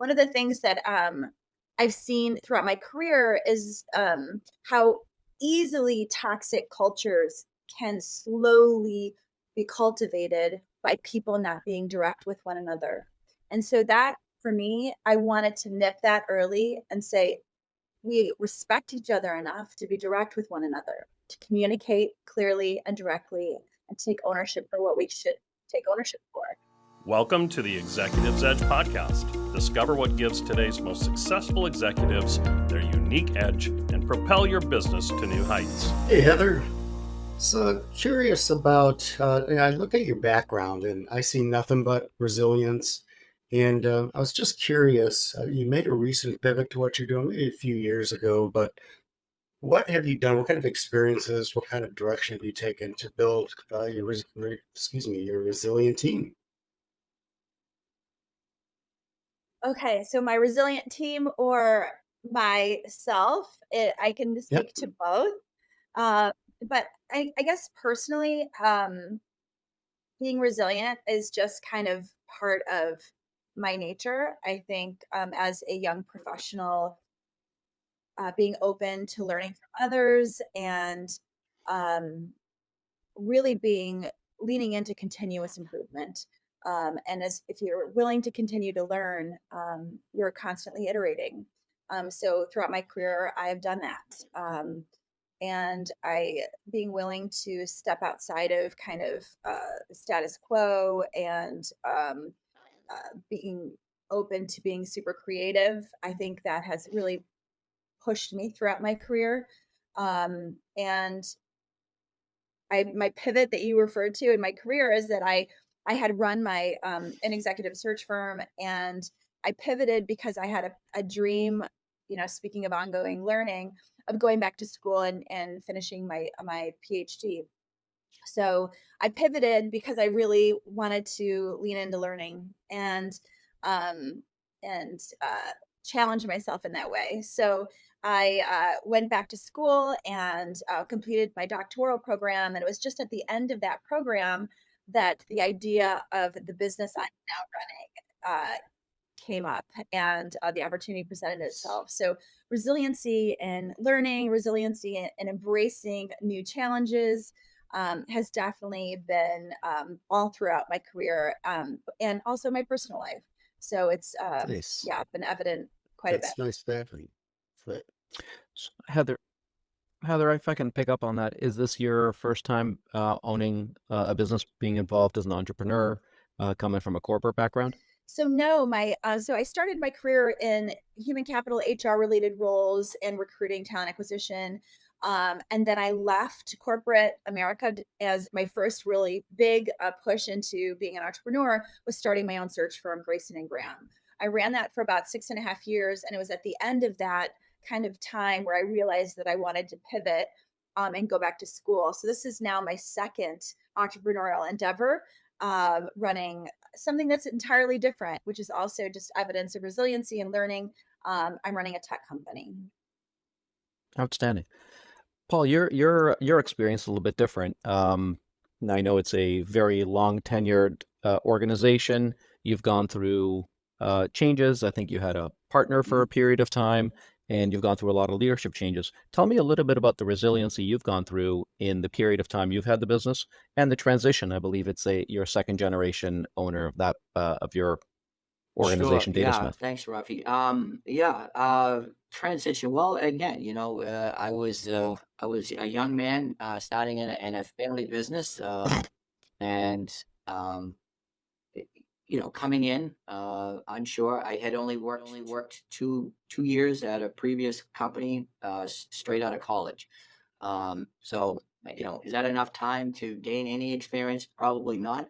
one of the things that I've seen throughout my career is how easily toxic cultures can slowly be cultivated by people not being direct with one another. And so that for me, I wanted to nip that early and say, we respect each other enough to be direct with one another, to communicate clearly and directly, and take ownership for what we should take ownership for. Welcome to the Executive's Edge podcast. Discover what gives today's most successful executives their unique edge and propel your business to new heights. Hey, Heather. So curious about, I look at your background and I see nothing but resilience. And I was just curious, you made a recent pivot to what you're doing maybe a few years ago, but what have you done? What kind of experiences, what kind of direction have you taken to build your resilient team? Okay, so my resilient team or myself, I can Yep. speak to both. Uh, but I guess personally, being resilient is just kind of part of my nature. I think as a young professional, being open to learning from others and um, really being leaning into continuous improvement. And as if you're willing to continue to learn, you're constantly iterating. So throughout my career, I have done that. And I being willing to step outside of kind of status quo and being open to being super creative. I think that has really pushed me throughout my career. And my pivot that you referred to in my career is that I had run my an executive search firm, and I pivoted because I had a dream, speaking of ongoing learning, of going back to school and finishing my PhD. So I pivoted because I really wanted to lean into learning um and challenge myself in that way. So I went back to school and completed my doctoral program. And it was just at the end of that program that the idea of the business I'm now running came up, and the opportunity presented itself. So resiliency and learning, resiliency and embracing new challenges has definitely been all throughout my career, and also my personal life. So it's Nice. yeah, been evident quite a bit. That's nice family. But So, Heather, if I can pick up on that, is this your first time owning a business, being involved as an entrepreneur, coming from a corporate background? So no, so I started my career in human capital, HR related roles and recruiting, talent acquisition. And then I left corporate America as my first really big push into being an entrepreneur was starting my own search firm, Grayson and Graham. I ran that for about 6.5 years, and it was at the end of that kind of time where I realized that I wanted to pivot and go back to school. So this is now my second entrepreneurial endeavor, running something that's entirely different, which is also just evidence of resiliency and learning. I'm running a tech company. Outstanding. Paul, your experience is a little bit different. And I know it's a very long tenured organization. You've gone through changes. I think you had a partner for a period of time, and you've gone through a lot of leadership changes. Tell me a little bit about the resiliency you've gone through in the period of time you've had the business and the transition. I believe you're a second generation owner of that of your Sure. organization, Yeah. Datasmith. Thanks, Rafi. Yeah. Transition. Well, again, I was a young man starting in a family business, and um, coming in unsure. I had only worked two years at a previous company, straight out of college. So is that enough time to gain any experience? Probably not.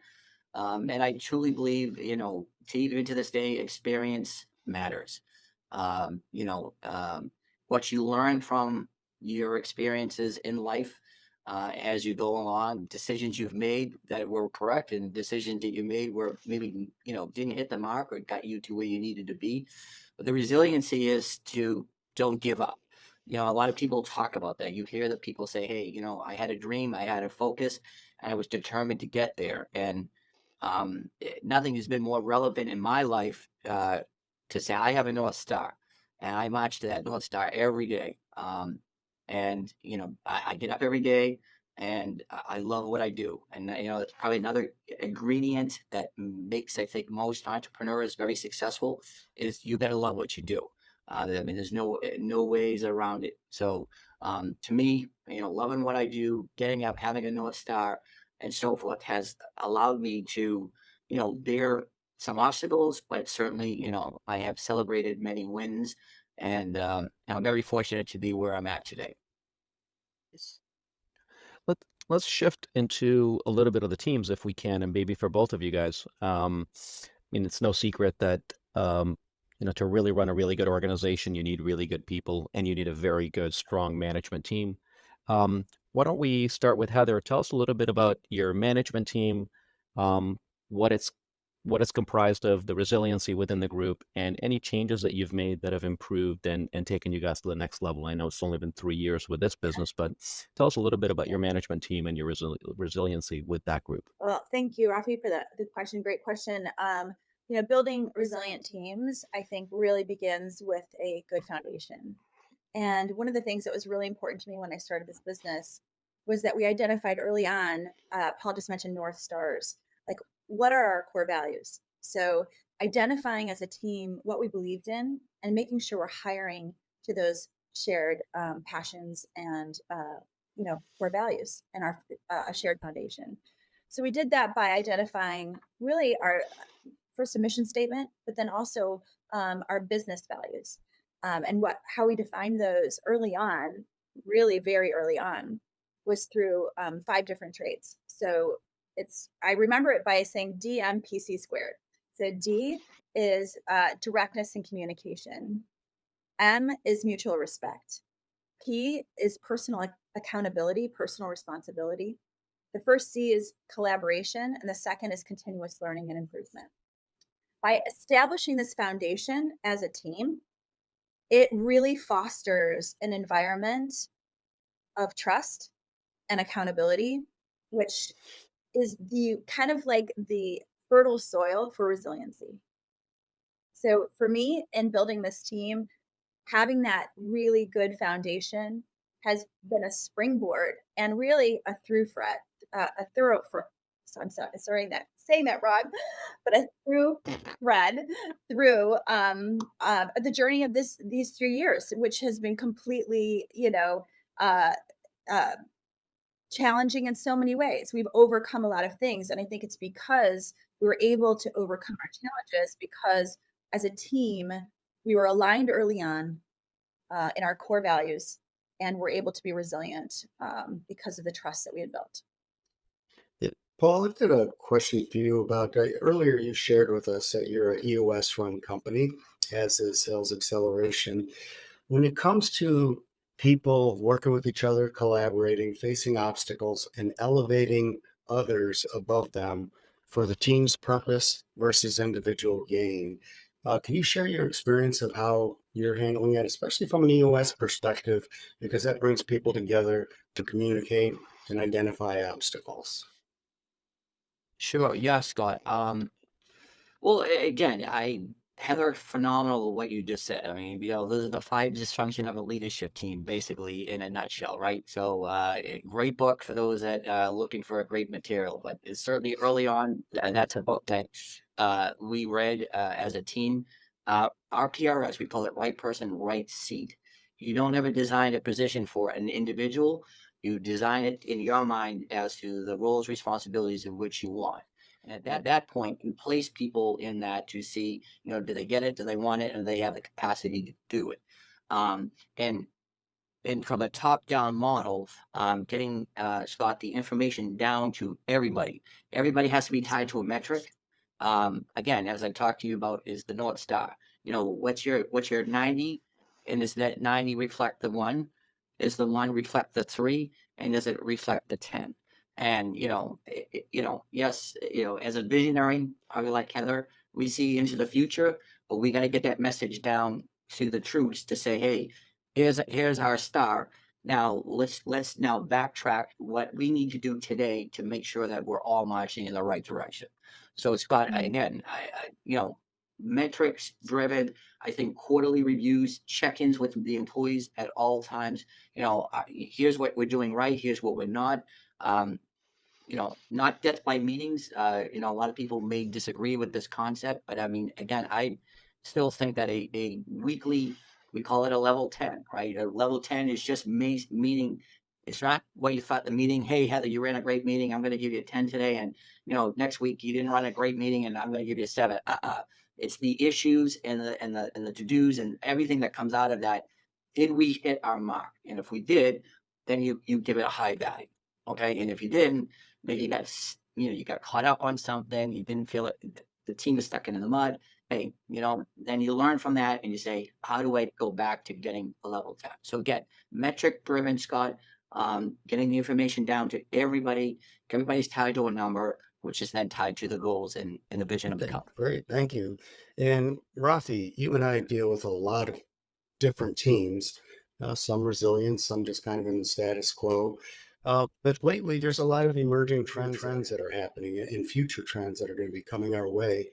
And I truly believe, even to this day, experience matters. Um, you know, um, what you learn from your experiences in life as you go along, decisions you've made that were correct, and decisions that you made were maybe, didn't hit the mark or got you to where you needed to be. But the resiliency is to don't give up. A lot of people talk about that. You hear that people say, hey, I had a dream, I had a focus, and I was determined to get there. And nothing has been more relevant in my life to say I have a North Star, and I march to that North Star every day. And I get up every day, and I love what I do. And it's probably another ingredient that makes, I think, most entrepreneurs very successful is you better love what you do. I mean, there's no ways around it. So to me, loving what I do, getting up, having a North Star, and so forth has allowed me to, bear some obstacles, but certainly, I have celebrated many wins, and I'm very fortunate to be where I'm at today. Let let's shift into a little bit of the teams if we can, and maybe for both of you guys. I mean, it's no secret that to really run a really good organization, you need really good people, and you need a very good, strong management team. Why don't we start with Heather? Tell us a little bit about your management team, um, what it's what it's comprised of, the resiliency within the group, and any changes that you've made that have improved and taken you guys to the next level. I know it's only been 3 years with this business, but tell us a little bit about your management team and your resiliency with that group. Well, thank you, Rafi, for the question. Great question. Building resilient teams, I think, really begins with a good foundation. And one of the things that was really important to me when I started this business was that we identified early on, Paul just mentioned North Stars, like what are our core values? So identifying as a team what we believed in and making sure we're hiring to those shared passions and, core values and our a shared foundation. So we did that by identifying really our first a mission statement, but then also our business values and how we defined those early on, really very early on, was through 5 different traits. So I remember it by saying DMPC squared. So D is directness and communication. M is mutual respect. P is personal accountability, personal responsibility. The first C is collaboration, and the second is continuous learning and improvement. By establishing this foundation as a team, it really fosters an environment of trust and accountability, which is the kind of like the fertile soil for resiliency. So for me, in building this team, having that really good foundation has been a springboard and really a through thread, a thorough. So I'm sorry that saying that wrong, but a through thread through the journey of these 3 years, which has been completely, uh, uh, challenging in so many ways. We've overcome a lot of things, and I think it's because we were able to overcome our challenges because as a team we were aligned early on in our core values, and we're able to be resilient because of the trust that we had built. Yeah. Paul, I've got a question for you about earlier you shared with us that you're an EOS run company, as is Sales Acceleration. When it comes to people working with each other, collaborating, facing obstacles, and elevating others above them for the team's purpose versus individual gain, can you share your experience of how you're handling that, especially from an EOS perspective, because that brings people together to communicate and identify obstacles? Sure, yeah, Scott. Well, again, Heather, phenomenal what you just said. I mean, those are the 5 dysfunction of a leadership team, basically, in a nutshell, right? So, great book for those that are looking for a great material, but it's certainly early on, and that's a book that we read as a team. RPRS, we call it right person, right seat. You don't ever design a position for an individual. You design it in your mind as to the roles, responsibilities in which you want. And at that point, you place people in that to see, do they get it? Do they want it? And do they have the capacity to do it? Um, and and from a top-down model, getting Scott the information down to everybody. Everybody has to be tied to a metric. Again, as I talked to you about, is the North Star. What's your 90? And does that 90 reflect the 1? Does the 1 reflect the 3? And does it reflect the 10? And yes, as a visionary, probably like Heather, we see into the future, but we got to get that message down to the troops to say, hey, here's our star. Now let's now backtrack what we need to do today to make sure that we're all marching in the right direction. So Scott, Mhm. again, metrics driven. I think quarterly reviews, check-ins with the employees at all times. Here's what we're doing right. Here's what we're not. Um, not death by meetings. A lot of people may disagree with this concept, but I mean, again, I still think that a weekly, we call it a level 10, right? A level 10 is just meaning. It's not what you thought the meeting. Hey, Heather, you ran a great meeting. I'm going to give you a 10 today. And, next week you didn't run a great meeting and I'm going to give you a 7. It's the issues and the to-dos and everything that comes out of that. Did we hit our mark? And if we did, then you give it a high value. Okay. And if you didn't, maybe you got caught up on something, you didn't feel it, the team is stuck in the mud. Hey, then you learn from that and you say, how do I go back to getting a level 10? So again, metric driven, Scott, getting the information down to everybody. Everybody's tied to a number, which is then tied to the goals and the vision of the Okay, company. great. Thank you. And Rafi, you and I deal with a lot of different teams, some resilient, some just kind of in the status quo. But lately, there's a lot of emerging trends that are happening and future trends that are going to be coming our way.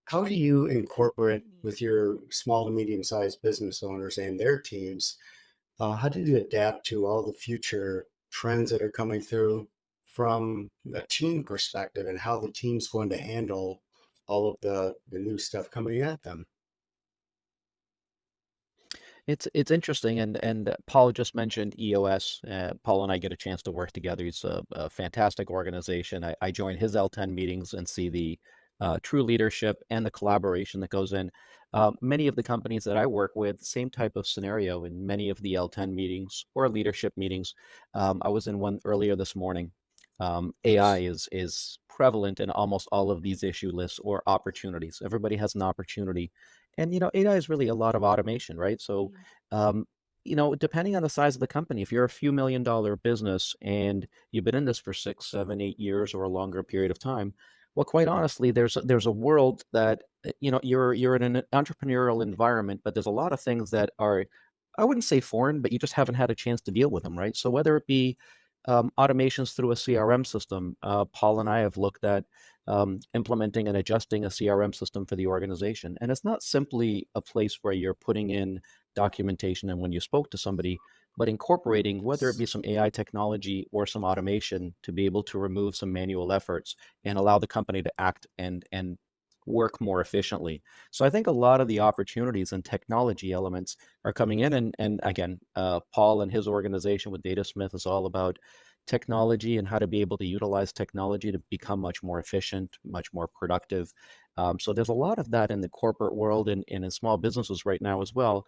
How do you incorporate with your small to medium sized business owners and their teams? How do you adapt to all the future trends that are coming through from a team perspective and how the team's going to handle all of the new stuff coming at them? It's interesting, and Paul just mentioned EOS. Paul and I get a chance to work together. It's a fantastic organization. I join his L10 meetings and see the true leadership and the collaboration that goes in. Many of the companies that I work with, same type of scenario in many of the L10 meetings or leadership meetings. I was in one earlier this morning. AI is prevalent in almost all of these issue lists or opportunities. Everybody has an opportunity, and AI is really a lot of automation, right? So, um, depending on the size of the company, if you're a few $1 million business and you've been in this for 6, 7, 8 years or a longer period of time, well, quite honestly, there's a world that you're in an entrepreneurial environment, but there's a lot of things that are, I wouldn't say foreign, but you just haven't had a chance to deal with them, right? So whether it be automations through a CRM system. Paul and I have looked at implementing and adjusting a CRM system for the organization. And it's not simply a place where you're putting in documentation and when you spoke to somebody, but incorporating whether it be some AI technology or some automation to be able to remove some manual efforts and allow the company to act and work more efficiently. So I think a lot of the opportunities and technology elements are coming in. And again, Paul and his organization with Datasmith is all about technology and how to be able to utilize technology to become much more efficient, much more productive. So there's a lot of that in the corporate world and in small businesses right now as well.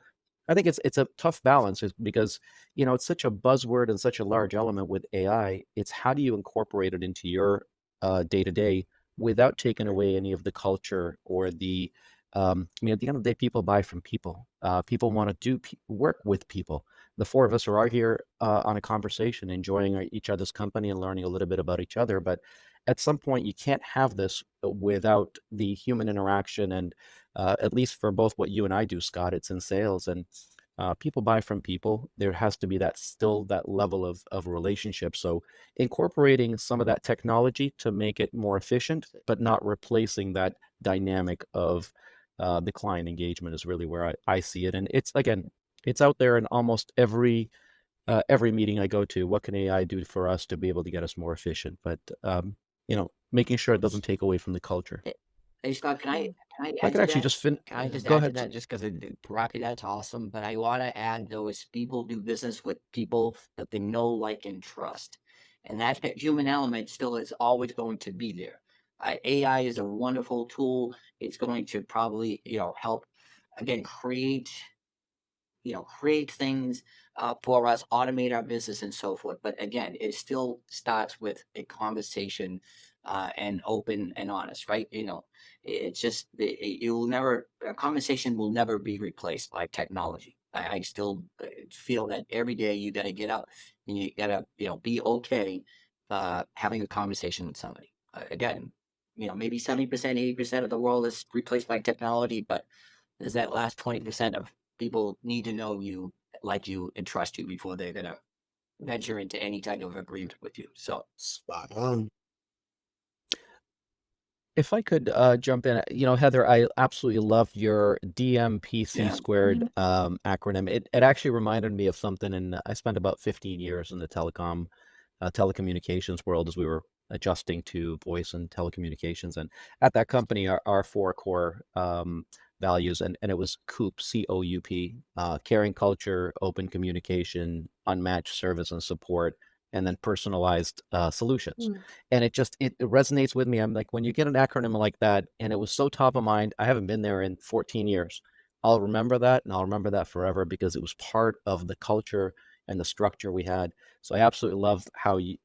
I think it's a tough balance because it's such a buzzword and such a large element with AI. It's how do you incorporate it into your day to day without taking away any of the culture or the at the end of the day, people buy from people. People want to work with people. The four of us are here on a conversation, enjoying each other's company and learning a little bit about each other. But at some point, you can't have this without the human interaction. And at least for both what you and I do, Scott, it's in sales and people buy from people. There has to be that level of relationship. So incorporating some of that technology to make it more efficient, but not replacing that dynamic of the client engagement is really where I see it. And it's out there in almost every meeting I go to. What can AI do for us to be able to get us more efficient? But making sure it doesn't take away from the culture. Hey, Scott, can I If I add could to actually that? just fin Can I just go add to ahead. that just because Rocky, that's awesome. But I want to add though is people do business with people that they know, like, and trust. And that human element still is always going to be there. AI is a wonderful tool. It's going to probably, help again create things for us, automate our business and so forth. But again, it still starts with a conversation and open and honest, right? It's just, a conversation will never be replaced by technology. I still feel that every day you got to get out and you got to, be okay having a conversation with somebody. Again, maybe 70%, 80% of the world is replaced by technology, but there's that last 20% of people need to know you, like you, and trust you before they're gonna venture into any kind of agreement with you. So Spot on. If I could jump in, Heather, I absolutely loved your DMPC Yeah. squared acronym. It actually reminded me of something, and I spent about 15 years in the telecommunications world as we were adjusting to voice and telecommunications. And at that company, our four core values, and it was COOP, COUP, caring culture, open communication, unmatched service and support, and then personalized solutions. Mm. And it resonates with me. I'm like, when you get an acronym like that, and it was so top of mind, I haven't been there in 14 years. I'll remember that, and I'll remember that forever because it was part of the culture and the structure we had. So I absolutely love how you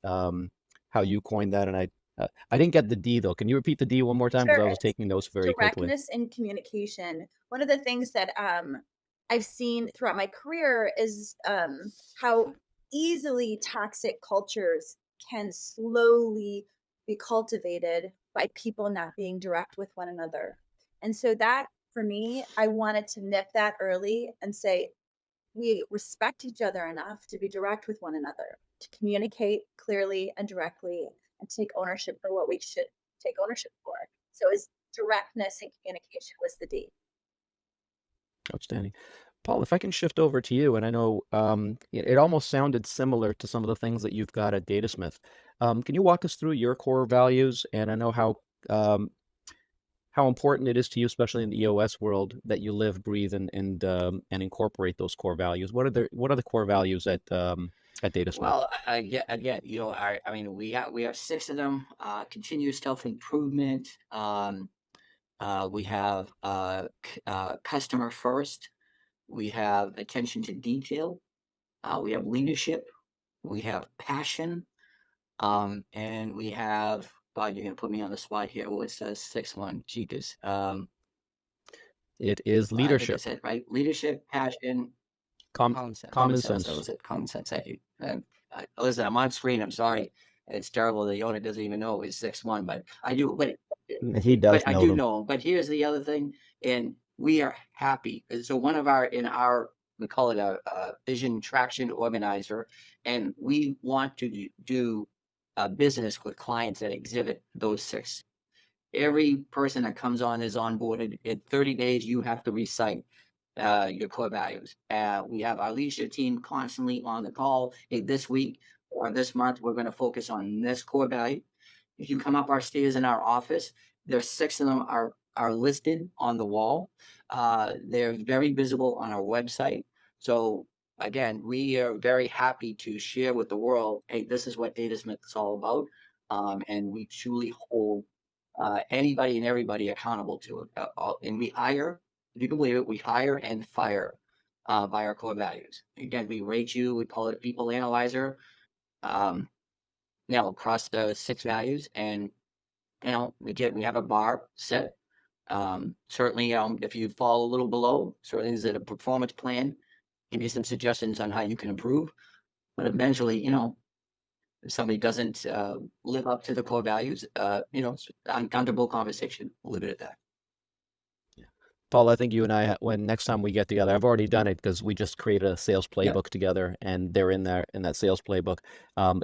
coined that, and I didn't get the D though. Can you repeat the D one more time? Because Sure. I was taking notes very quickly. Directness in communication. One of the things that I've seen throughout my career is how easily toxic cultures can slowly be cultivated by people not being direct with one another. And so that for me, I wanted to nip that early and say, we respect each other enough to be direct with one another, to communicate clearly and directly, and take ownership for what we should take ownership for. So, is directness and communication was the D. Outstanding. Paul, if I can shift over to you, and I know it almost sounded similar to some of the things that you've got at Datasmith. Can you walk us through your core values? And I know um, how important it is to you, especially in the EOS world, that you live, breathe, and incorporate those core values. What are the core values at Datasmith? Well, again, I mean, we have six of them. Continuous self improvement. We have customer first. We have attention to detail. We have leadership. We have passion. And we have. God, you're gonna put me on the spot here. What's the sixth one? Jeepers. It is I think I leadership, said right. Leadership, passion, com- common sense. common That sense. was it. Common sense. Thank you. Listen, I'm on screen. I'm sorry. It's terrible. The owner doesn't even know it's 6-1, but I do. He does But I know do them. know. But here's the other thing, and we are happy. So one of our in our we call it a vision traction organizer, and we want to do business with clients that exhibit those six. Every person that comes on is onboarded. In 30 days, you have to recite your core values. We have our leadership team constantly on the call. Hey, this week or this month, we're going to focus on this core value. If you come up our stairs in our office, there's six of them are listed on the wall. They're very visible on our website. So again, we are very happy to share with the world, hey, this is what Datasmith is all about. And we truly hold anybody and everybody accountable to it. And we hire, if you can believe it, we hire and fire by our core values. Again, we rate you, we call it a people analyzer. Um, across the six values, and we have a bar set. Certainly, if you fall a little below, certainly is it a performance plan, give you some suggestions on how you can improve. But eventually, if somebody doesn't live up to the core values, it's an uncomfortable conversation. We'll leave it at that. Paul, I think you and I, when next time we get together, I've already done it because we just created a sales Yeah. playbook together, and they're in there in that sales playbook.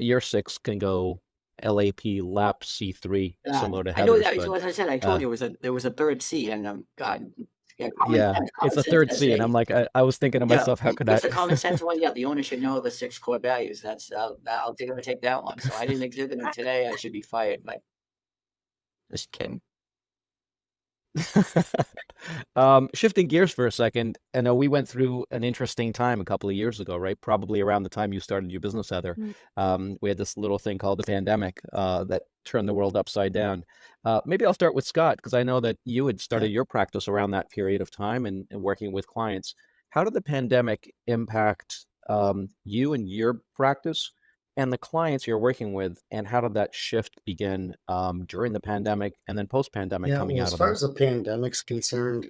Year six can go LAP, LAP, C3, similar to I know Heather's, that. So but as I said, I told you there was a third C, and God, yeah, yeah, it's common a sense. third C, and I'm like, I was thinking to Yeah, myself, how could I? it's a common sense one. Yeah, the owner should know the six core values. That's I'll take that one. So I didn't exhibit them today. I should be fired. But just kidding. Shifting gears for a second, I know we went through an interesting time a couple of years ago, right? Probably around the time you started your business, Heather. We had this little thing called the pandemic that turned the world upside down. Maybe I'll start with Scott, because I know that you had started your practice around that period of time and working with clients. How did the pandemic impact you and your practice and the clients you're working with, and how did that shift begin during the pandemic and then post-pandemic Yeah, coming well, out as of far that? as the pandemic's concerned,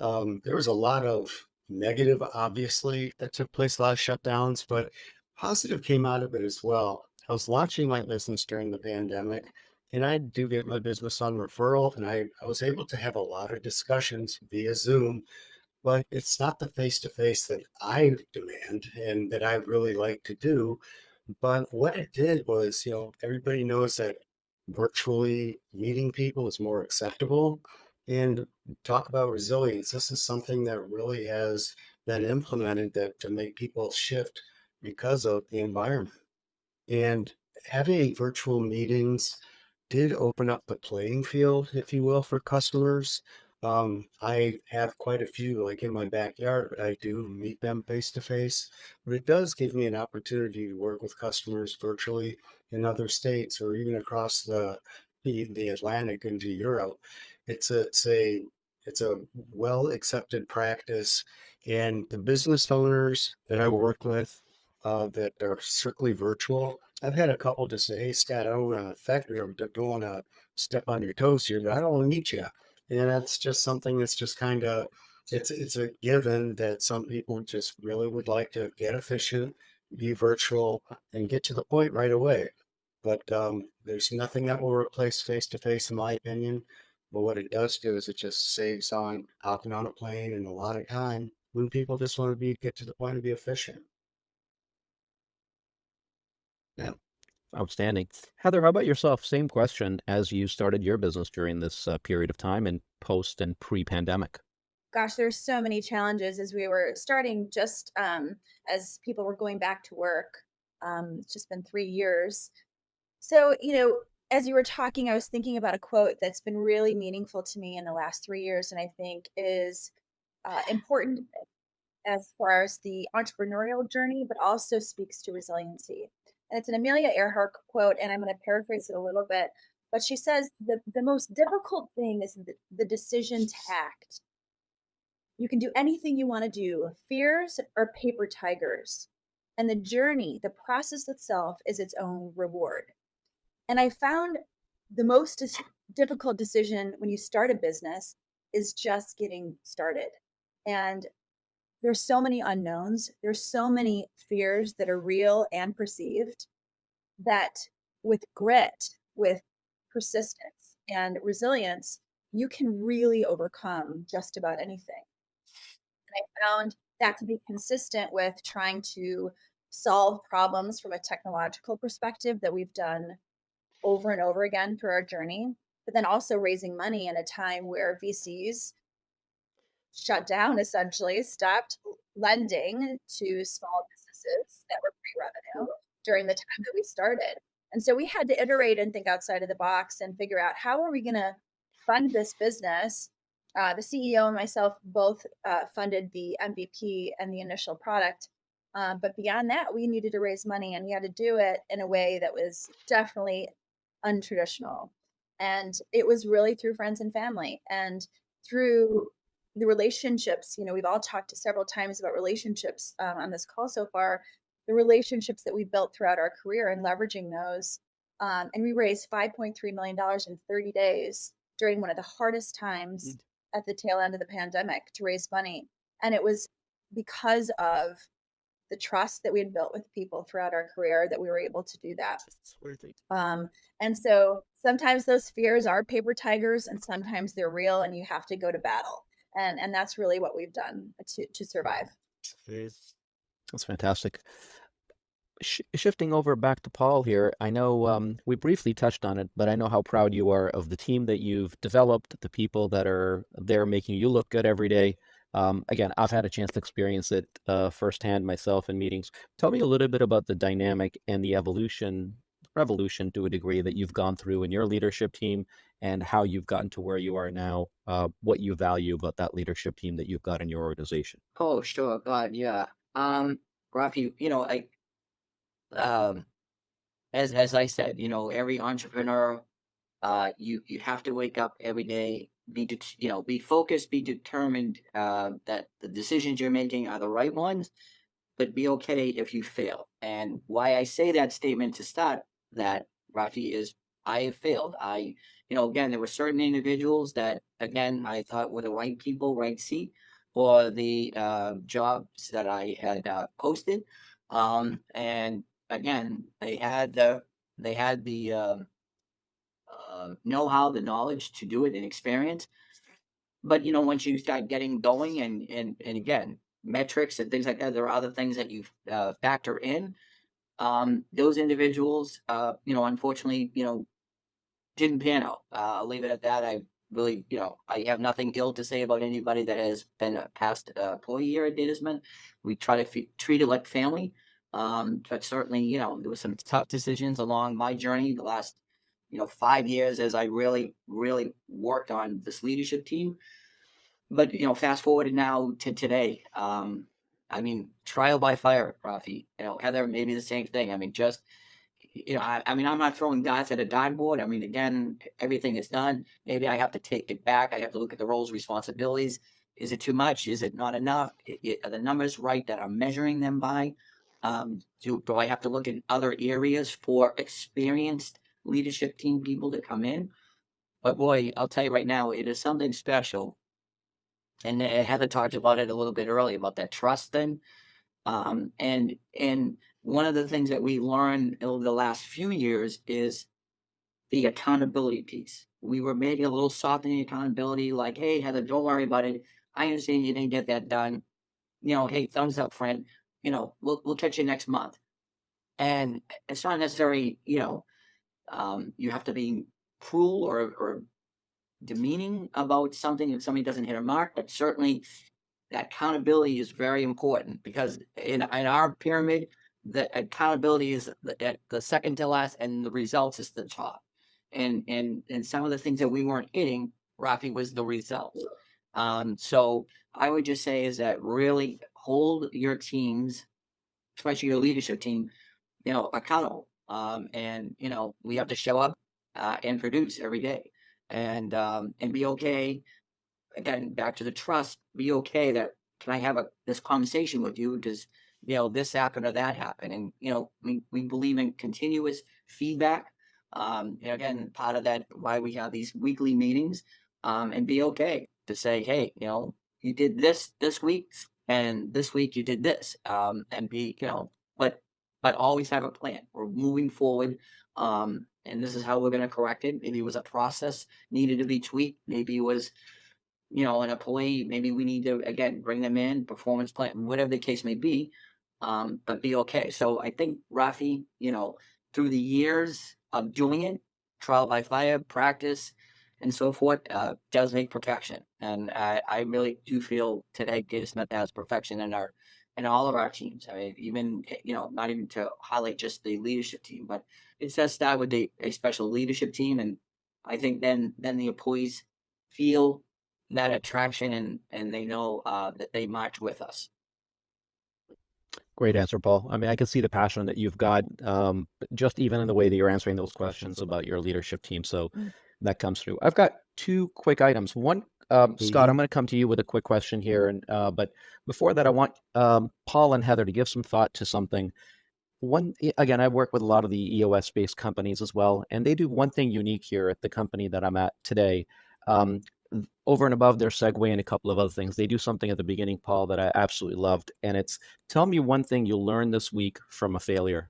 there was a lot of negative, obviously, that took place, a lot of shutdowns, but positive came out of it as well. I was launching my business during the pandemic, and I do get my business on referral, and I was able to have a lot of discussions via Zoom, but it's not the face-to-face that I demand and that I really like to do. But what it did was, everybody knows that virtually meeting people is more acceptable. And talk about resilience. This is something that really has been implemented to make people shift because of the environment. And having virtual meetings did open up the playing field, if you will, for customers. I have quite a few, like in my backyard, but I do meet them face to face. But it does give me an opportunity to work with customers virtually in other states or even across the Atlantic into Europe. It's a well accepted practice, and the business owners that I work with that are strictly virtual. I've had a couple just say, "Hey, Scott, I don't want to affect you or don't want to step on your toes here, but I don't want to meet you." And that's just something that's just kind of it's a given that some people just really would like to get efficient, be virtual, and get to the point right away. But there's nothing that will replace face to face, in my opinion. But what it does do is it just saves on hopping on a plane and a lot of time when people just want to get to the point and be efficient. Yeah. Outstanding. Heather, how about yourself? Same question as you started your business during this period of time in post and pre-pandemic. Gosh, there's so many challenges as we were starting, just as people were going back to work. It's just been 3 years. So, as you were talking, I was thinking about a quote that's been really meaningful to me in the last 3 years, and I think is important as far as the entrepreneurial journey, but also speaks to resiliency. And it's an Amelia Earhart quote, and I'm going to paraphrase it a little bit. But she says the most difficult thing is the decision to act. You can do anything you want to do, fears or paper tigers. And the journey, the process itself, is its own reward. And I found the most difficult decision when you start a business is just getting started. And there's so many unknowns, there's so many fears that are real and perceived that with grit, with persistence and resilience, you can really overcome just about anything. And I found that to be consistent with trying to solve problems from a technological perspective that we've done over and over again through our journey, but then also raising money in a time where VCs shut down, essentially stopped lending to small businesses that were pre-revenue during the time that we started. And so we had to iterate and think outside of the box and figure out how are we going to fund this business. The CEO and myself both funded the MVP and the initial product. But beyond that, we needed to raise money, and we had to do it in a way that was definitely untraditional. And it was really through friends and family and through the relationships. We've all talked several times about relationships on this call so far, the relationships that we built throughout our career and leveraging those. And we raised $5.3 million in 30 days during one of the hardest times at the tail end of the pandemic to raise money. And it was because of the trust that we had built with people throughout our career that we were able to do that. And so sometimes those fears are paper tigers and sometimes they're real and you have to go to battle. And that's really what we've done to survive. That's fantastic. Shifting over back to Paul here, I know we briefly touched on it, but I know how proud you are of the team that you've developed, the people that are there making you look good every day. Again, I've had a chance to experience it firsthand myself in meetings. Tell me a little bit about the dynamic and the revolution to a degree that you've gone through in your leadership team and how you've gotten to where you are now, what you value about that leadership team that you've got in your organization. Oh, sure. God, yeah. Rafi, um, as I said, every entrepreneur, you have to wake up every day, be focused, be determined, that the decisions you're making are the right ones, but be okay if you fail. And why I say that statement to start that, Rafi, is I have failed. Again, there were certain individuals that, again, I thought were the right people, right seat for the jobs that I had posted. And again, they had the know-how, the knowledge to do it and experience. But once you start getting going and again, metrics and things like that, there are other things that you factor in. Those individuals, unfortunately, didn't pan out. I'll leave it at that. I really, I have nothing ill to say about anybody that has been a past employee here at Datasmith. We try to treat it like family. But certainly, there was some tough decisions along my journey the last, 5 years as I really, really worked on this leadership team. But fast forwarded now to today. I mean, trial by fire, Rafi. Heather, maybe the same thing. I mean, just I mean, I'm not throwing dots at a dartboard. I mean, again, everything is done. Maybe I have to take it back. I have to look at the roles, responsibilities. Is it too much? Is it not enough? Are the numbers right that I'm measuring them by? Do I have to look in other areas for experienced leadership team people to come in? But boy, I'll tell you right now, it is something special. And Heather talked about it a little bit earlier about that trust thing. And one of the things that we learned over the last few years is the accountability piece. We were maybe a little soft in the accountability, like, hey, Heather, don't worry about it. I understand you didn't get that done. Hey, thumbs up, friend. We'll catch you next month. And it's not necessarily, you have to be cruel or demeaning about something if somebody doesn't hit a mark, but certainly that accountability is very important because in our pyramid, the accountability is at the second to last, and the results is the top. And some of the things that we weren't hitting, Rafi, was the results. So I would just say is that really hold your teams, especially your leadership team, accountable. And we have to show up and produce every day, and be okay. Again, back to the trust, be okay that can I have this conversation with you? Does this happen or that happen? And we believe in continuous feedback. And again, part of that why we have these weekly meetings, and be okay to say, hey, you did this week, and this week you did this, and be but always have a plan. We're moving forward. And this is how we're going to correct it. Maybe it was a process needed to be tweaked. Maybe it was an employee, maybe we need to, again, bring them in, performance plan, whatever the case may be, but be okay. So I think, Rafi, through the years of doing it, trial by fire, practice, and so forth, does make perfection. And I really do feel today Datasmith has perfection in all of our teams. I mean, even, not even to highlight just the leadership team, but it does start with a special leadership team. And I think then the employees feel that attraction, and they know that they march with us. Great answer, Paul. I mean, I can see the passion that you've got, just even in the way that you're answering those questions about your leadership team. So that comes through. I've got two quick items. One, Scott, I'm going to come to you with a quick question here, and but before that, I want Paul and Heather to give some thought to something. Again, I work with a lot of the EOS-based companies as well, and they do one thing unique here at the company that I'm at today. Over and above their segue and a couple of other things, they do something at the beginning, Paul, that I absolutely loved. And it's, tell me one thing you learned this week from a failure.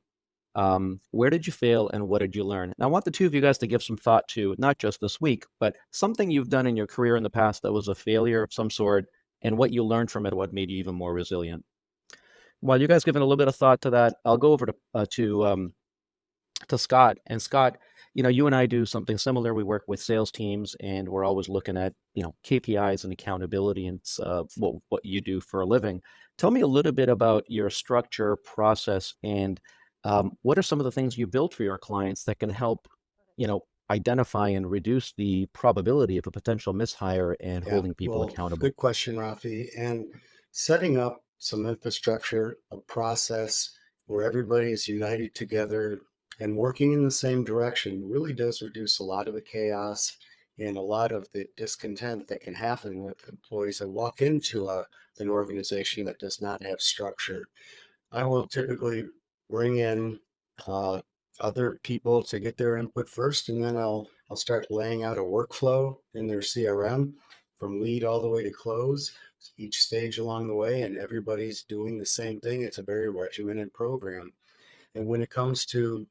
Where did you fail and what did you learn? And I want the two of you guys to give some thought to, not just this week, but something you've done in your career in the past that was a failure of some sort, and what you learned from it, what made you even more resilient. While you guys giving a little bit of thought to that, I'll go over to Scott. And Scott, you and I do something similar. We work with sales teams, and we're always looking at, KPIs and accountability, and what you do for a living. Tell me a little bit about your structure, process, and what are some of the things you built for your clients that can help, identify and reduce the probability of a potential mishire and holding people accountable? Good question, Rafi. And setting up some infrastructure, a process where everybody is united together and working in the same direction really does reduce a lot of the chaos and a lot of the discontent that can happen with employees that walk into an organization that does not have structure. I will typically bring in other people to get their input first, and then I'll start laying out a workflow in their CRM from lead all the way to close, each stage along the way, and everybody's doing the same thing. It's a very regimented program. And when it comes to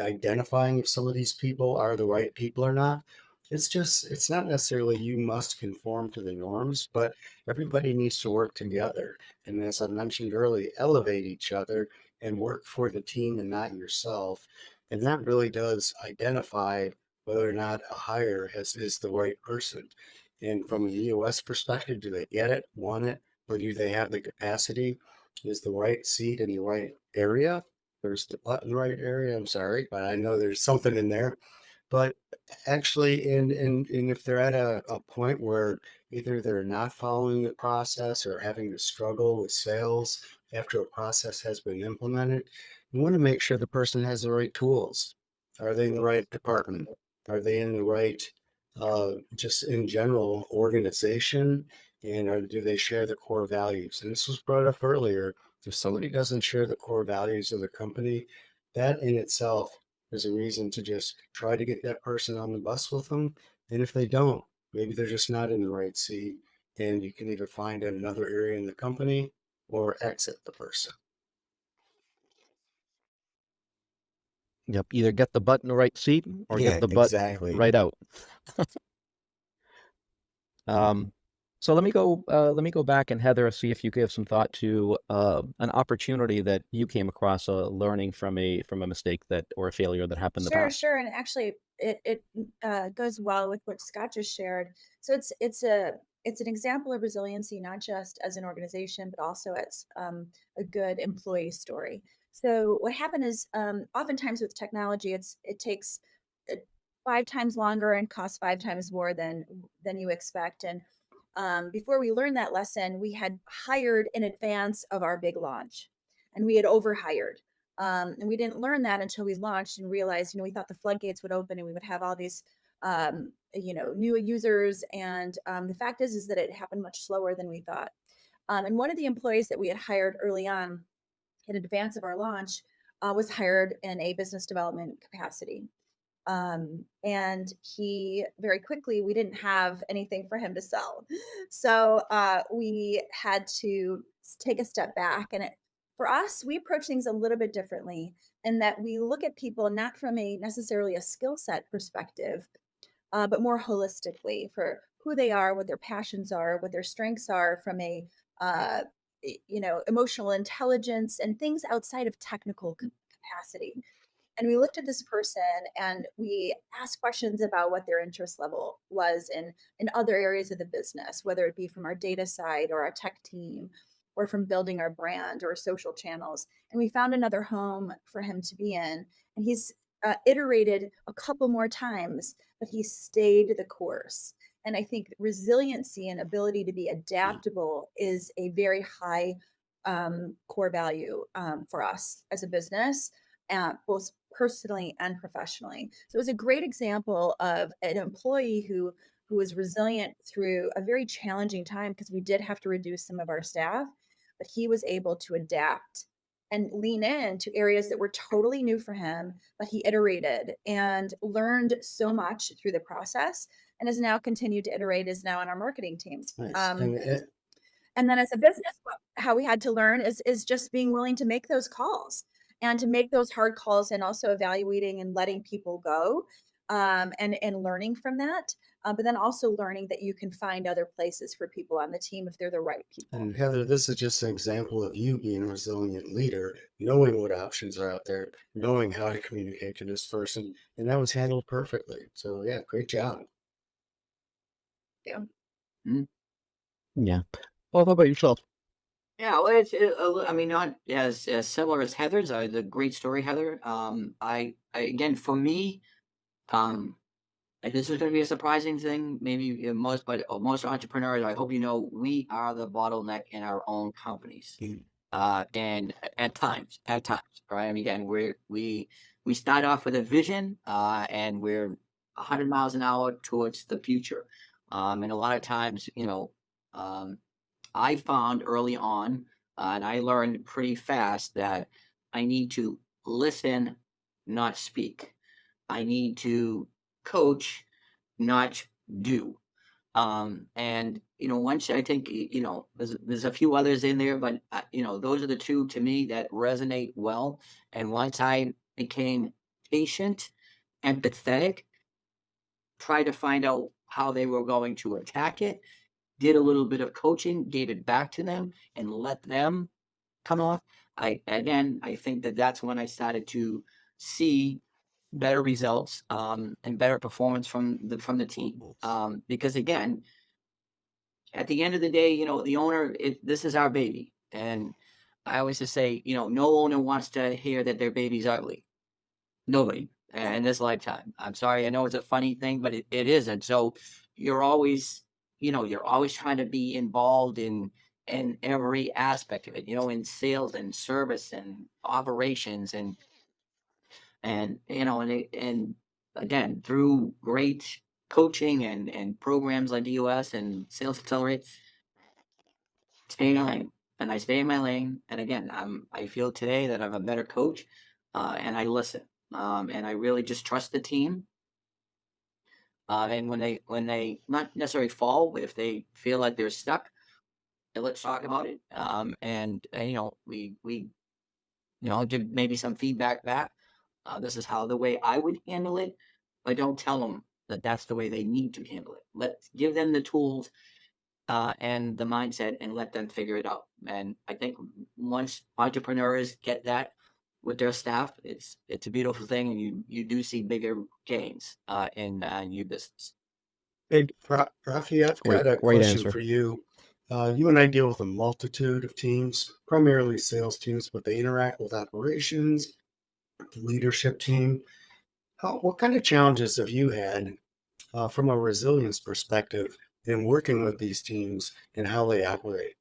identifying if some of these people are the right people or not, it's not necessarily you must conform to the norms, but everybody needs to work together. And as I mentioned earlier, elevate each other and work for the team and not yourself. And that really does identify whether or not a hire is the right person. And from a US perspective, do they get it, want it, or do they have the capacity? Is the right seat in the right area? There's the butt in the right area. I'm sorry, but I know there's something in there. But actually, and if they're at a point where either they're not following the process or having to struggle with sales after a process has been implemented, you want to make sure the person has the right tools. Are they in the right department? Are they in the right, just in general, organization? And do they share the core values? And this was brought up earlier. If somebody doesn't share the core values of the company, that in itself is a reason to just try to get that person on the bus with them. And if they don't, maybe they're just not in the right seat, and you can either find another area in the company or exit the person. Yep. Either get the butt in the right seat or Yeah, get the butt exactly. right out. So let me go back, and Heather, see if you give some thought to an opportunity that you came across, learning from a mistake that or a failure that happened in the Sure, past. sure. And actually, it goes well with what Scott just shared. So it's an example of resiliency, not just as an organization, but also as a good employee story. So what happened is, oftentimes with technology, it takes uh, 5 times longer and costs 5 times more than you expect. And before we learned that lesson, we had hired in advance of our big launch, and we had overhired. And we didn't learn that until we launched and realized, we thought the floodgates would open and we would have all these, new users. And the fact is that it happened much slower than we thought. And one of the employees that we had hired early on in advance of our launch was hired in a business development capacity. And he very quickly, we didn't have anything for him to sell. So we had to take a step back. And for us, we approach things a little bit differently in that we look at people not from a necessarily a skill set perspective, but more holistically for who they are, what their passions are, what their strengths are from a emotional intelligence and things outside of technical capacity. And we looked at this person and we asked questions about what their interest level was in other areas of the business, whether it be from our data side or our tech team or from building our brand or social channels. And we found another home for him to be in. And he's iterated a couple more times, but he stayed the course. And I think resiliency and ability to be adaptable is a very high core value for us as a business, both personally and professionally. So it was a great example of an employee who was resilient through a very challenging time because we did have to reduce some of our staff, but he was able to adapt and lean into areas that were totally new for him, but he iterated and learned so much through the process and has now continued to iterate, is now on our marketing team. Nice. And And then as a business, how we had to learn is just being willing to make those calls and to make those hard calls and also evaluating and letting people go, and learning from that. But then also learning that you can find other places for people on the team if they're the right people. And Heather, this is just an example of you being a resilient leader, knowing what options are out there, knowing how to communicate to this person, and that was handled perfectly. So yeah, great job. Yeah. Yeah. Well, how about yourself? Yeah, well, I mean, not as similar as Heather's. The great story, Heather. I again, for me, um, like this is going to be a surprising thing, maybe most entrepreneurs. I hope you know we are the bottleneck in our own companies. Mm. And at times, right? I mean, again, we start off with a vision, and we're 100 miles an hour towards the future. And a lot of times, I found early on, and I learned pretty fast that I need to listen, not speak. I need to coach, not do. And once I think there's a few others in there, but those are the two to me that resonate well. And once I became patient, empathetic, try to find out how they were going to attack it, did a little bit of coaching, gave it back to them, and let them come off. I think that's when I started to see better results, and better performance from the team. Because again, at the end of the day, the owner, this is our baby. And I always just say, no owner wants to hear that their baby's ugly. Nobody in this lifetime. I'm sorry. I know it's a funny thing, but it isn't. So you're always, you're always trying to be involved in every aspect of it, in sales and service and operations and again, through great coaching and programs like DOS and Sales Accelerate, stay in your lane. And I stay in my lane. And again, I feel today that I'm a better coach, and I listen. And I really just trust the team. And when they not necessarily fall, but if they feel like they're stuck, then let's talk about it. And I'll give maybe some feedback back. This is how the way I would handle it, but don't tell them that that's the way they need to handle it. Let's give them the tools, and the mindset, and let them figure it out. And I think once entrepreneurs get that with their staff, it's a beautiful thing, and you do see bigger gains in new business. Hey, Rafi, I've got a Great question answer. for you. You and I deal with a multitude of teams, primarily sales teams, but they interact with operations, the leadership team. What kind of challenges have you had from a resilience perspective in working with these teams and how they operate?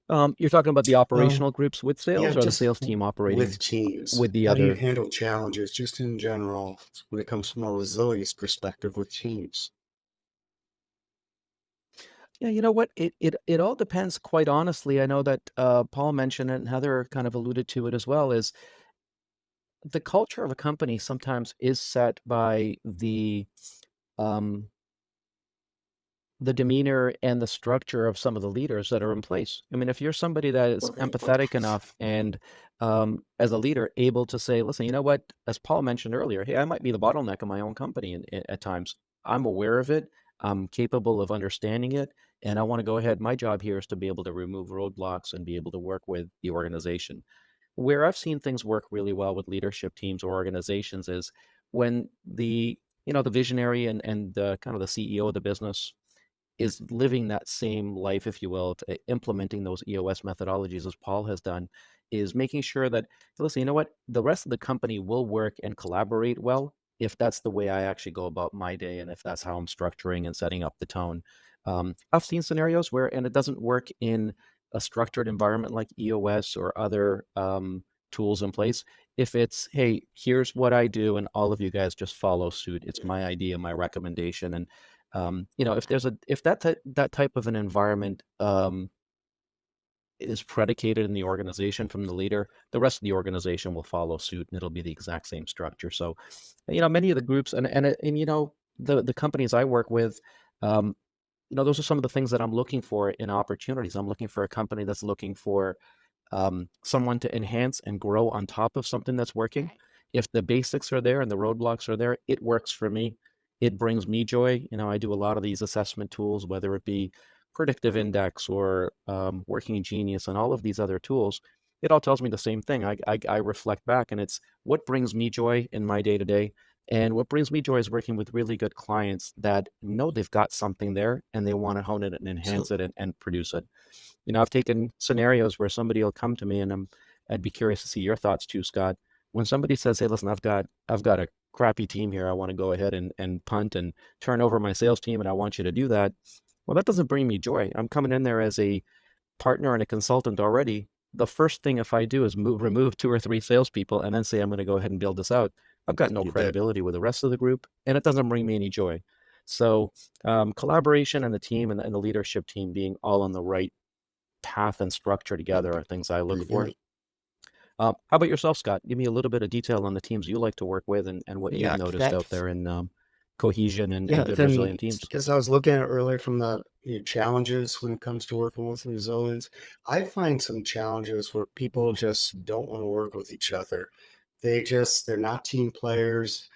You're talking about the Well, operational groups with yeah, sales, or the just sales team operating with teams. with the How do you other? handle challenges just in general when it comes from a resilience perspective with teams? Yeah, you know what? It all depends, quite honestly. I know that Paul mentioned it and Heather kind of alluded to it as well, is the culture of a company sometimes is set by um, the demeanor and the structure of some of the leaders that are in place. I mean, if you're somebody that is empathetic enough and as a leader able to say, listen, you know what, as Paul mentioned earlier, hey, I might be the bottleneck in my own company at times. I'm aware of it. I'm capable of understanding it. And I want to go ahead. My job here is to be able to remove roadblocks and be able to work with the organization. Where I've seen things work really well with leadership teams or organizations is when the visionary and kind of the CEO of the business is living that same life, if you will, implementing those EOS methodologies as Paul has done, is making sure that, listen, you know what, the rest of the company will work and collaborate well if that's the way I actually go about my day and if that's how I'm structuring and setting up the tone. I've seen scenarios where, and it doesn't work in a structured environment like EOS or other tools in place. If it's, hey, here's what I do, and all of you guys just follow suit. It's my idea, my recommendation, and if that type of an environment is predicated in the organization from the leader, the rest of the organization will follow suit, and it'll be the exact same structure. So, many of the groups and the companies I work with, um, those are some of the things that I'm looking for in opportunities. I'm looking for a company that's looking for someone to enhance and grow on top of something that's working. If the basics are there and the roadblocks are there, it works for me. It brings me joy. I do a lot of these assessment tools, whether it be predictive index or working genius and all of these other tools. It all tells me the same thing. I reflect back, and it's what brings me joy in my day to day. And what brings me joy is working with really good clients that know they've got something there and they want to hone it and enhance So, it and produce it. I've taken scenarios where somebody will come to me, and I'd be curious to see your thoughts too, Scott. When somebody says, "Hey, listen, I've got a crappy team here. I want to go ahead and punt and turn over my sales team, and I want you to do that." Well, that doesn't bring me joy. I'm coming in there as a partner and a consultant already. The first thing if I do is remove two or three salespeople and then say I'm going to go ahead and build this out, I've got no you bet. credibility with the rest of the group, and it doesn't bring me any joy. So collaboration and the team and the leadership team being all on the right path and structure together are things I look Very for. good. How about yourself, Scott? Give me a little bit of detail on the teams you like to work with and what you've Yeah, noticed out that's there in cohesion and yeah. good Then, resilient teams. as I was looking at earlier from the challenges when it comes to working with resilience, I find some challenges where people just don't want to work with each other. They're not team players.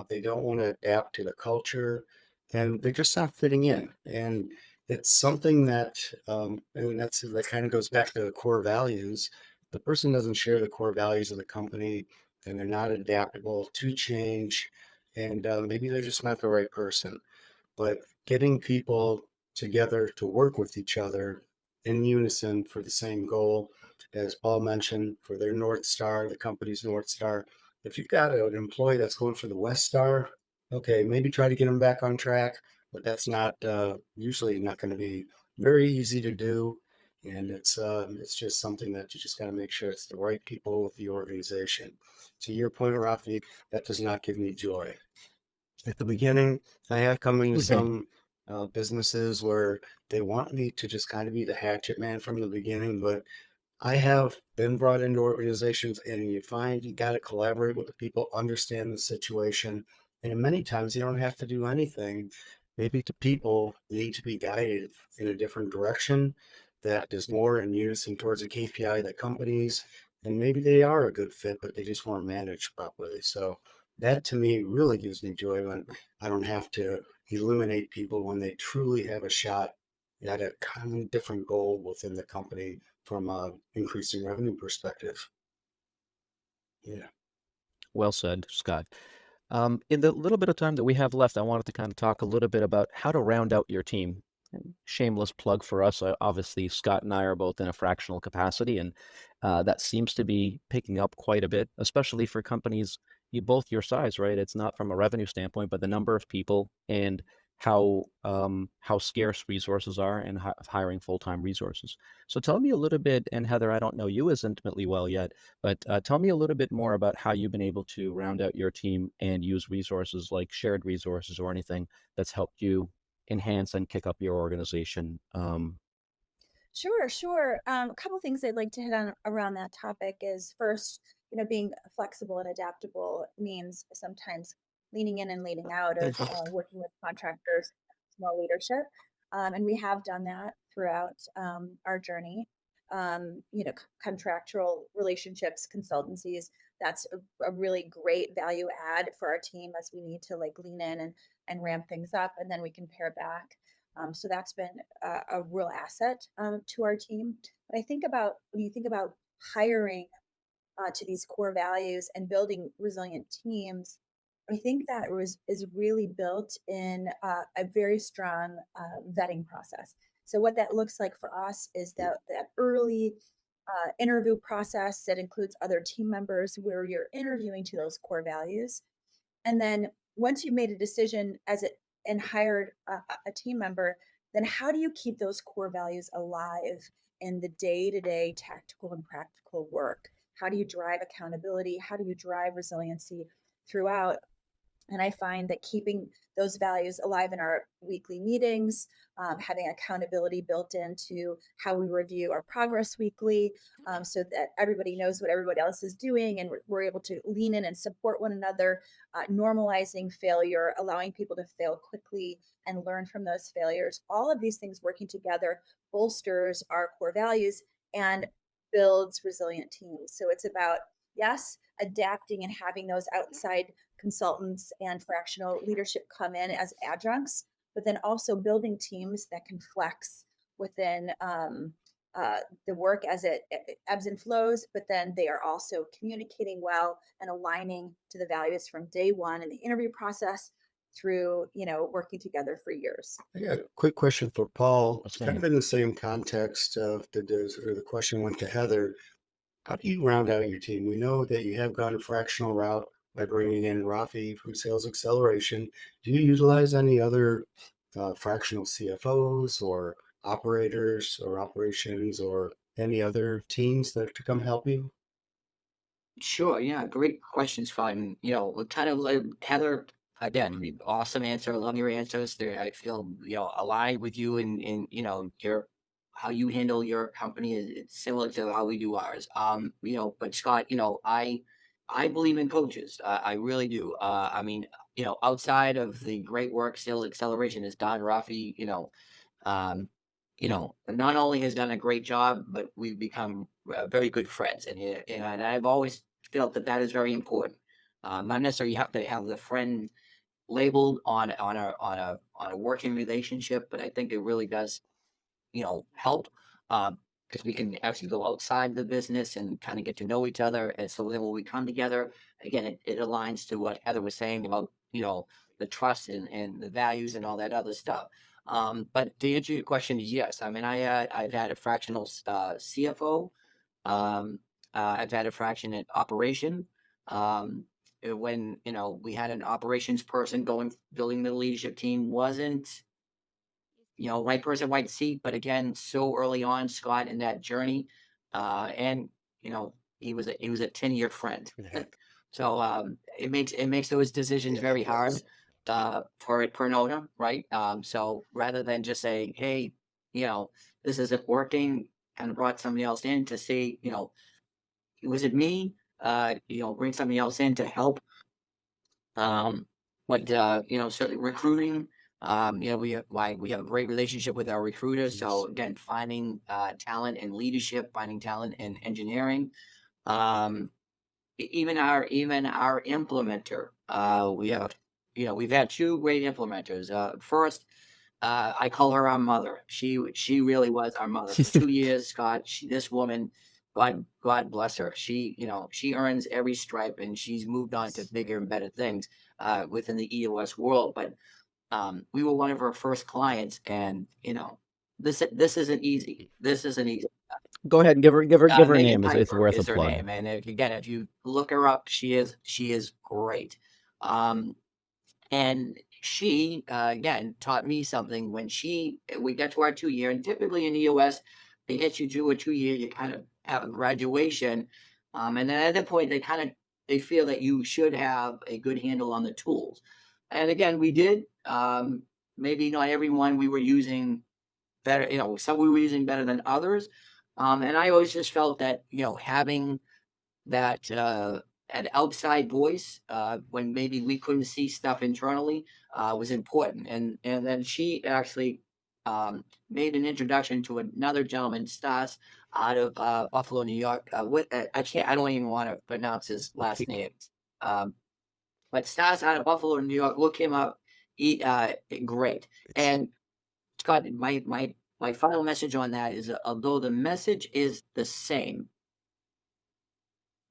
They don't want to adapt to the culture, and they're just not fitting in. And it's something that, and that kind of goes back to the core values. the person doesn't share the core values of the company and they're not adaptable to change, and maybe they're just not the right person. But getting people together to work with each other in unison for the same goal, as Paul mentioned, for their North Star, the company's North Star. If you've got an employee that's going for the West Star, okay, maybe try to get them back on track, but that's not usually not going to be very easy to do. And it's just something that you just got to make sure it's the right people with the organization. To your point, Rafi, that does not give me joy. At the beginning, I have come into some businesses where they want me to just kind of be the hatchet man from the beginning, but I have been brought into organizations and you find you got to collaborate with the people, understand the situation. And many times you don't have to do anything. Maybe the people need to be guided in a different direction that is more in unison towards the KPI that companies, and maybe they are a good fit, but they just weren't managed properly. So that to me really gives me joy when I don't have to eliminate people when they truly have a shot at a kind of different goal within the company from a increasing revenue perspective. Yeah. Well said, Scott. In the little bit of time that we have left, I wanted to kind of talk a little bit about how to round out your team. And shameless plug for us. Obviously, Scott and I are both in a fractional capacity, and that seems to be picking up quite a bit, especially for companies both your size, right? It's not from a revenue standpoint, but the number of people and how scarce resources are and hiring full-time resources. So tell me a little bit, and Heather, I don't know you as intimately well yet, but tell me a little bit more about how you've been able to round out your team and use resources like shared resources or anything that's helped you enhance and kick up your organization. Sure, sure. A couple things I'd like to hit on around that topic is first, being flexible and adaptable means sometimes leaning in and leaning out of working with contractors, small leadership. And we have done that throughout our journey. Contractual relationships, consultancies, that's a really great value add for our team as we need to like lean in and ramp things up, and then we can pare back. So that's been a real asset to our team. But I think about when you think about hiring to these core values and building resilient teams, I think that is really built in a very strong vetting process. So what that looks like for us is that early interview process that includes other team members where you're interviewing to those core values, and then once you've made a decision as it and hired a team member, then how do you keep those core values alive in the day-to-day tactical and practical work? How do you drive accountability? How do you drive resiliency throughout? And I find that keeping those values alive in our weekly meetings, having accountability built into how we review our progress weekly, so that everybody knows what everybody else is doing and we're able to lean in and support one another, normalizing failure, allowing people to fail quickly and learn from those failures. All of these things working together bolsters our core values and builds resilient teams. So it's about, yes, adapting and having those outside consultants and fractional leadership come in as adjuncts, but then also building teams that can flex within the work as it ebbs and flows, but then they are also communicating well and aligning to the values from day one in the interview process through, working together for years. I got a quick question for Paul. What's Kind that? of in the same context of the question went to Heather. How do you round out your team? We know that you have gone a fractional route by bringing in Rafi from Sales Acceleration. Do you utilize any other fractional CFOs or operators or operations or any other teams that to come help you? Sure, yeah, great questions, fun. Kind of like Heather, again, awesome answer. I love your answers. There, I feel aligned with you in your how you handle your company is it's similar to how we do ours. But Scott, I believe in coaches. I really do. I mean, outside of the great work Sales Acceleration has done, Rafi, um, not only has done a great job, but we've become very good friends, and I've always felt that that is very important. Not necessarily you have to have the friend labeled on a working relationship, but I think it really does help. because we can actually go outside the business and kind of get to know each other. And so then when we come together, again, it aligns to what Heather was saying about, the trust and the values and all that other stuff. But to answer your question, yes. I mean, I've had a fractional CFO. I've had a fractional operation. When we had an operations person building the leadership team, wasn't right person, right seat. But again, so early on, Scott, in that journey, and he was a 10-year friend. So it makes those decisions very hard for an owner, right? So rather than just saying, hey, this isn't working, kind of brought somebody else in to see, was it me? Bring somebody else in to help. Um, but certainly recruiting. We have a great relationship with our recruiters. So again, finding talent in leadership, finding talent in engineering. Um, even our implementer. We've had two great implementers. First, I call her our mother. She really was our mother for 2 years. God, this woman, God bless her. She earns every stripe, and she's moved on to bigger and better things within the EOS world. But we were one of her first clients, and this isn't easy. This isn't easy. Go ahead and give her a Megan name. It's Piper worth a is her plug. name, and again, if you look her up, she is great. And she again taught me something when we got to our 2 year, and typically in the US, they get you to a 2 year, you kind of have a graduation, and then at that point they feel that you should have a good handle on the tools. And again, we did. Maybe not everyone we were using better, some we were using better than others. And I always just felt that, having that an outside voice when maybe we couldn't see stuff internally was important. And then she actually made an introduction to another gentleman, Stas, out of Buffalo, New York. I don't even want to pronounce his last name. But Stas out of Buffalo, New York, look him up. Great. And Scott, my final message on that is although the message is the same,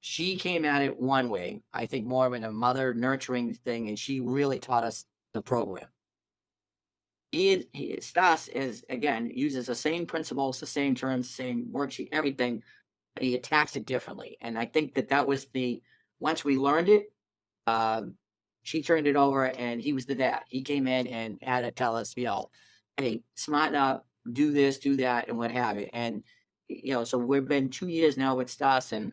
she came at it one way, I think more of a mother nurturing thing, and she really taught us the program. Stas again uses the same principles, the same terms, same worksheet, everything. But he attacks it differently, and I think that was once we learned it, she turned it over, and he was the dad. He came in and had to tell us, hey, smarten up, do this, do that, and what have you. And so we've been 2 years now with Stas, and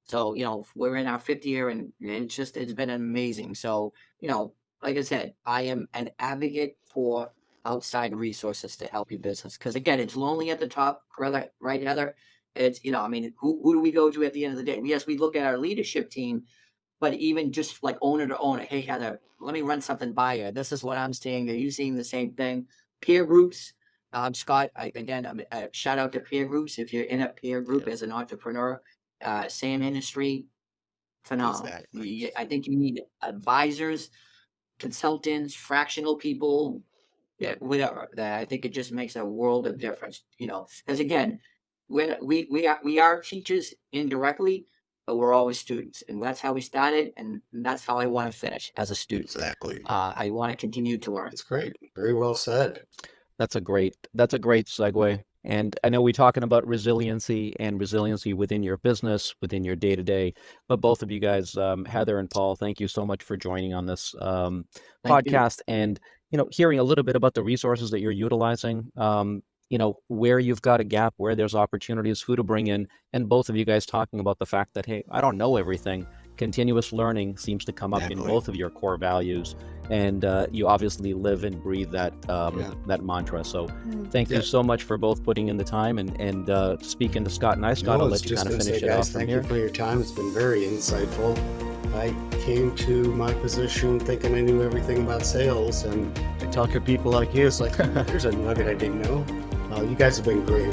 so we're in our 5th year, and it's been amazing. So like I said, I am an advocate for outside resources to help your business, because again, it's lonely at the top, right, Heather? It's who do we go to at the end of the day? Yes, we look at our leadership team, but even just like owner to owner, hey Heather, let me run something by you. This is what I'm seeing. Are you seeing the same thing? Peer groups, Scott. Shout out to peer groups. If you're in a peer group as an entrepreneur, same industry, phenomenal. Exactly. I think you need advisors, consultants, fractional people, whatever. That I think it just makes a world of difference. Because again, we are teachers indirectly, but we're always students, and that's how we started, and that's how I want to finish as a student. Exactly. I want to continue to learn. That's great. Very well said. That's a great segue. And I know we're talking about resiliency within your business, within your day-to-day, but both of you guys, Heather and Paul, thank you so much for joining on this podcast and, hearing a little bit about the resources that you're utilizing, where you've got a gap, where there's opportunities, who to bring in, and both of you guys talking about the fact that, hey, I don't know everything. Continuous learning seems to come up in both of your core values, and you obviously live and breathe that that mantra. So thank you so much for both putting in the time and speaking to Scott and I. Scott, I'll let you kind of finish it off from thank here. you for your time. It's been very insightful. I came to my position thinking I knew everything about sales, and I talk to people like you. It's like, there's a nugget I didn't know. You guys have been great.